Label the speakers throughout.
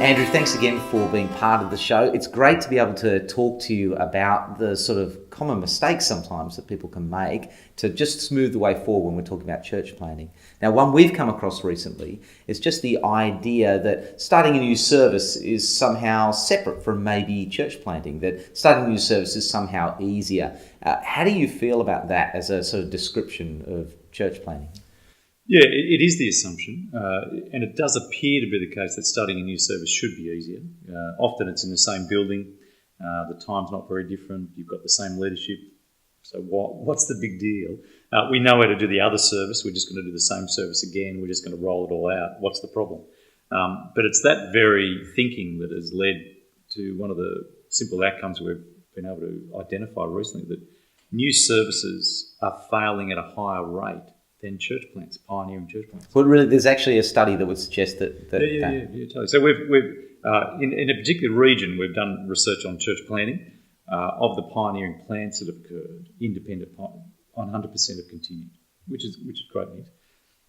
Speaker 1: Andrew, thanks again for being part of the show. It's great to be able to talk to you about the sort of common mistakes sometimes that people can make to just smooth the way forward when we're talking about church planting. Now, one we've come across recently is just the idea that starting a new service is somehow separate from maybe church planting, that starting a new service is somehow easier. How do you feel about that as a sort of description of church planting?
Speaker 2: Yeah, it is the assumption, and it does appear to be the case that starting a new service should be easier. Often it's in the same building, the time's not very different, you've got the same leadership, so what's the big deal? We know how to do the other service, we're just going to do the same service again, we're just going to roll it all out. What's the problem? But it's that very thinking that has led to one of the simple outcomes we've been able to identify recently, that new services are failing at a higher rate than church plants, pioneering church plants.
Speaker 1: Well, really, there's actually a study that would suggest that.
Speaker 2: Yeah, totally. So we've in a particular region, we've done research on church planting. Of the pioneering plants that have occurred, independent 100% have continued, which is great news.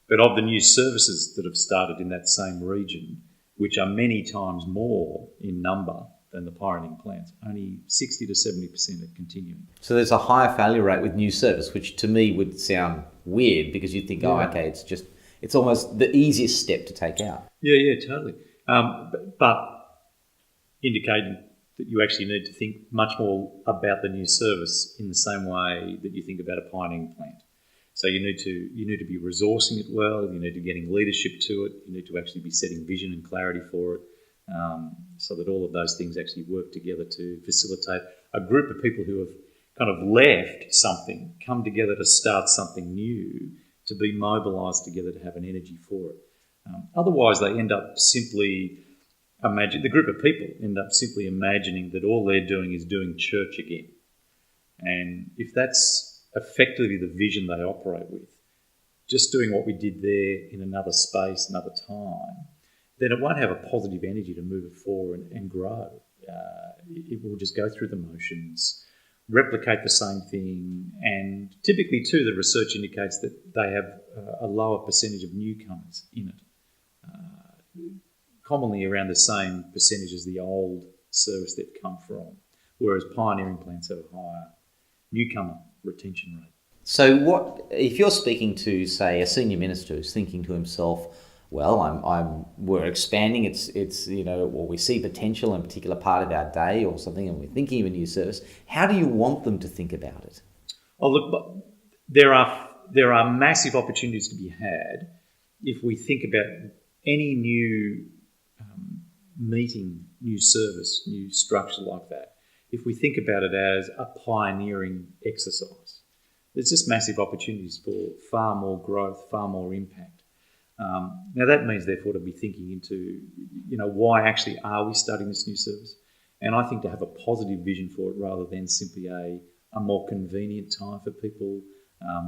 Speaker 2: But of the new services that have started in that same region, which are many times more in number than the pioneering plants, only 60 to 70% are continuing.
Speaker 1: So there's a higher failure rate with new service, which to me would sound weird because you'd think, it's almost the easiest step to take out.
Speaker 2: Yeah, totally. But indicating that you actually need to think much more about the new service in the same way that you think about a pioneering plant. So you need to be resourcing it well, you need to be getting leadership to it, you need to actually be setting vision and clarity for it, so that all of those things actually work together to facilitate a group of people who have kind of left something, come together to start something new, to be mobilised together to have an energy for it. Otherwise, they end up simply the group of people end up simply imagining that all they're doing is doing church again. And if that's effectively the vision they operate with, just doing what we did there in another space, another time, then it won't have a positive energy to move it forward and grow. It will just go through the motions, replicate the same thing, and typically too the research indicates that they have a lower percentage of newcomers in it, commonly around the same percentage as the old service they've come from, whereas pioneering plants have a higher newcomer retention rate.
Speaker 1: So what if you're speaking to, say, a senior minister who's thinking to himself, well, we're expanding. It's we see potential in a particular part of our day or something, and we're thinking of a new service. How do you want them to think about it?
Speaker 2: Oh, look, there are massive opportunities to be had if we think about any new meeting, new service, new structure like that. If we think about it as a pioneering exercise, there's just massive opportunities for far more growth, far more impact. Now that means, therefore, to be thinking into, why actually are we starting this new service? And I think to have a positive vision for it rather than simply a more convenient time for people.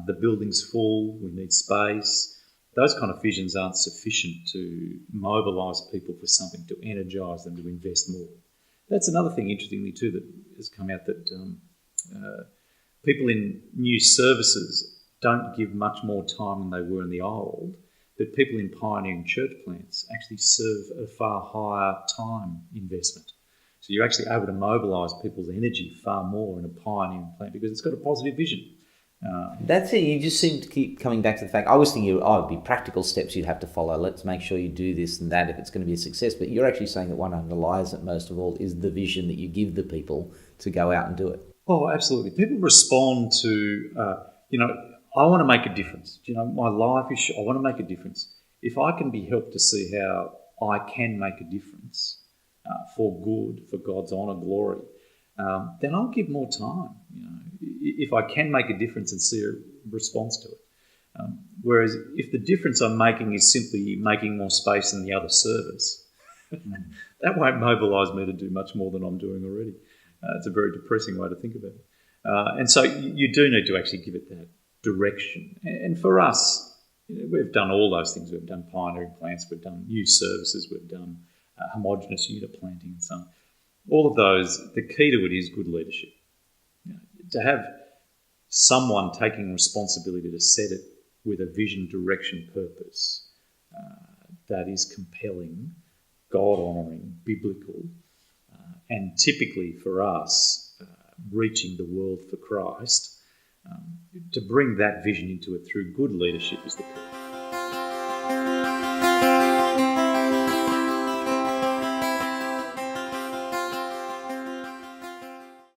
Speaker 2: The building's full, we need space. Those kind of visions aren't sufficient to mobilise people for something, to energise them to invest more. That's another thing, interestingly too, that has come out, that people in new services don't give much more time than they were in the old. But people in pioneering church plants actually serve a far higher time investment. So you're actually able to mobilise people's energy far more in a pioneering plant because it's got a positive vision.
Speaker 1: That's it. You just seem to keep coming back to the fact. I was thinking, it'd be practical steps you'd have to follow. Let's make sure you do this and that if it's going to be a success. But you're actually saying that what underlies it most of all is the vision that you give the people to go out and do it.
Speaker 2: Oh, absolutely. People respond to, I want to make a difference. My life is, I want to make a difference. If I can be helped to see how I can make a difference for good, for God's honour, glory, then I'll give more time. If I can make a difference and see a response to it. Whereas if the difference I'm making is simply making more space in the other service, that won't mobilise me to do much more than I'm doing already. It's a very depressing way to think about it. And so you do need to actually give it that direction. And for us, we've done all those things. We've done pioneering plants, we've done new services, we've done homogenous unit planting and so on. All of those, the key to it is good leadership. To have someone taking responsibility to set it with a vision, direction, purpose that is compelling, God-honouring, biblical, and typically for us, reaching the world for Christ, to bring that vision into it through good leadership is the key.